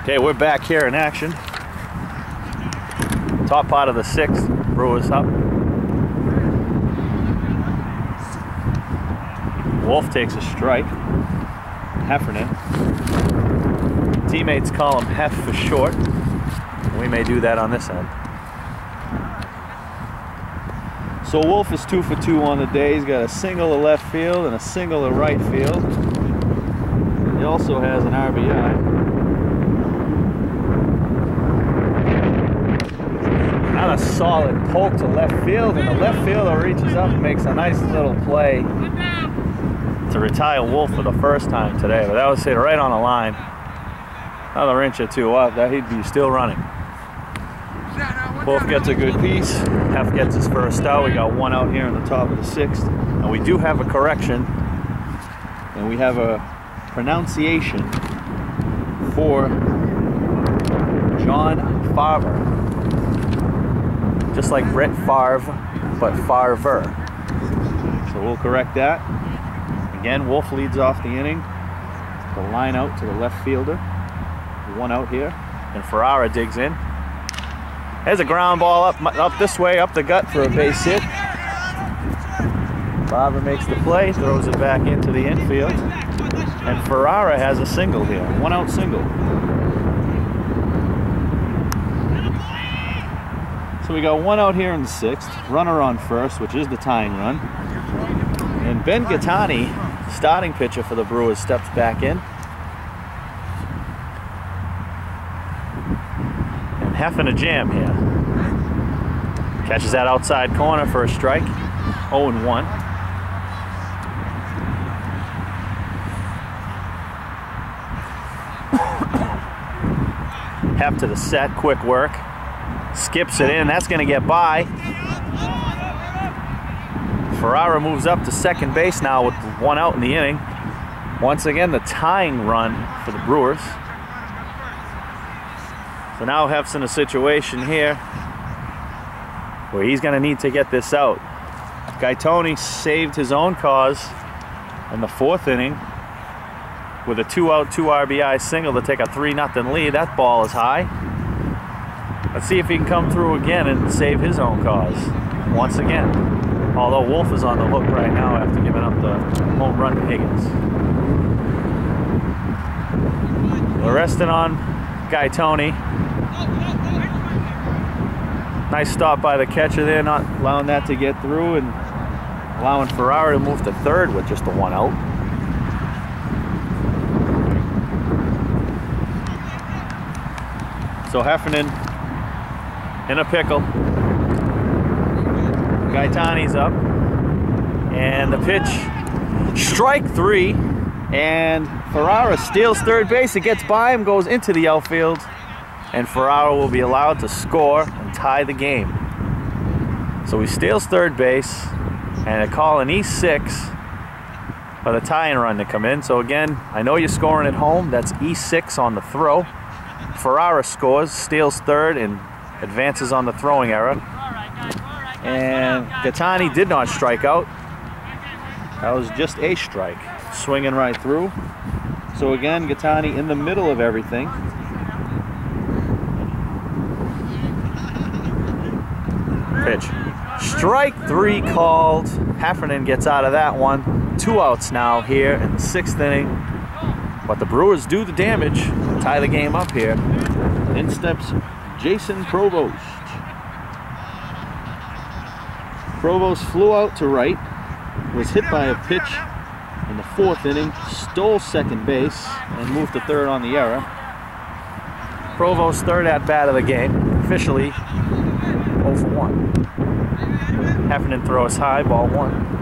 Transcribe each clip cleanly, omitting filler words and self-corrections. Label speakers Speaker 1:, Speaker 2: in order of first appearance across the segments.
Speaker 1: Okay, we're back here in action. Top part of the 6th, Brewers up. Wolf takes a strike. Heffernan. Teammates call him Hef for short. We may do that on this end. So Wolf is 2 for 2 on the day. He's got a single to left field and a single to right field. He also has an RBI. Not a solid poke to left field, and the left fielder reaches up and makes a nice little play to retire Wolf for the first time today. But that was hit right on the line. Another inch or two up, that he'd be still running. Wolf gets a good piece. Hef gets his first out. We got 1 out here in the top of the 6th. And we do have a correction. And we have a pronunciation for John Favre. Just like Brett Favre, but Farver. So we'll correct that. Again, Wolf leads off the inning. The line out to the left fielder. 1 out here. And Ferrara digs in. There's a ground ball up this way, up the gut for a base hit. Favre makes the play, throws it back into the infield. And Ferrara has a single here. 1 out single. So we got 1 out here in the 6th, runner on first, which is the tying run. And Ben Gattani, starting pitcher for the Brewers, steps back in. And Hef in a jam here. Catches that outside corner for a strike. 0-1. Hef to the set, quick work. Skips it in, that's going to get by. Ferrara moves up to second base now with 1 out in the inning. Once again, the tying run for the Brewers. So now Hef's in a situation here where he's going to need to get this out. Gaetoni saved his own cause in the 4th inning with a 2 out, 2 RBI single to take a 3-0 lead. That ball is high. Let's see if he can come through again and save his own cause once again. Although Wolf is on the hook right now after giving up the home run to Higgins. We're resting on Gaetoni. Nice stop by the catcher there, not allowing that to get through and allowing Ferrara to move to 3rd with just a 1 out. So Heffernan in a pickle. Gaetani's up. And the pitch, strike 3. And Ferrara steals 3rd base. It gets by him, goes into the outfield. And Ferrara will be allowed to score and tie the game. So he steals 3rd base. And a call an E6 for the tying run to come in. So again, I know you're scoring at home. That's E6 on the throw. Ferrara scores, steals 3rd, and advances on the throwing error. And Gattani did not strike out. That was just a strike. Swinging right through. So again, Gattani in the middle of everything. Pitch. Strike 3 called. Heffernan gets out of that one. 2 outs now here in the 6th inning. But the Brewers do the damage. Tie the game up here. In steps Jason Provost. Provost flew out to right, was hit by a pitch in the 4th inning, stole second base, and moved to 3rd on the error. Provost's 3rd at bat of the game, officially 0 for 1. Heffernan throws high, ball 1.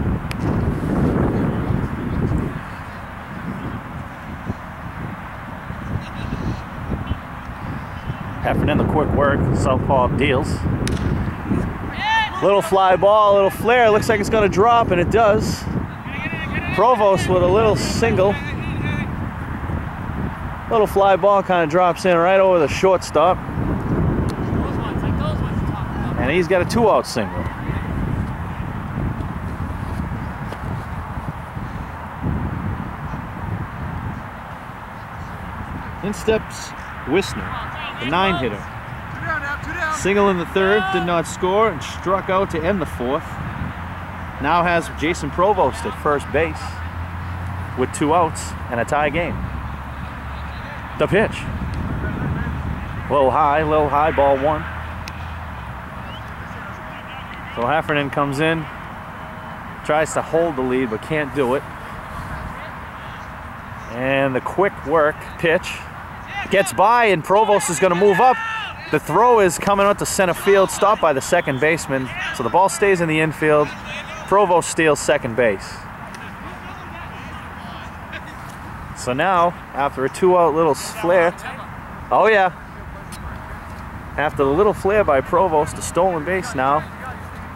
Speaker 1: Heffernan, the quick work, southpaw deals. Little fly ball, a little flare, looks like it's going to drop, and it does. Provost with a little single. Little fly ball kind of drops in right over the shortstop. And he's got a 2 out single. In steps Wisner, the 9-hitter. Single in the third, did not score, and struck out to end the fourth. Now has Jason Provost at first base with 2 outs and a tie game. The pitch. Little high, ball 1. So Heffernan comes in, tries to hold the lead but can't do it. And the quick work pitch gets by, and Provost is going to move up. The throw is coming out to center field, stopped by the second baseman. So the ball stays in the infield. Provost steals second base. So now, after a 2-out little flare, oh yeah, after the little flare by Provost, the stolen base now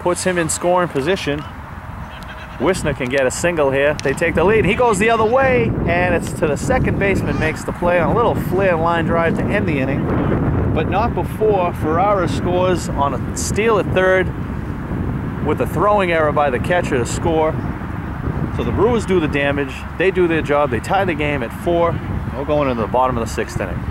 Speaker 1: puts him in scoring position. Wisner can get a single here. They take the lead. He goes the other way, and it's to the second baseman, makes the play on a little flare line drive to end the inning, but not before Ferrara scores on a steal at third with a throwing error by the catcher to score. So the Brewers do the damage. They do their job. They tie the game at 4. We're going into the bottom of the 6th inning.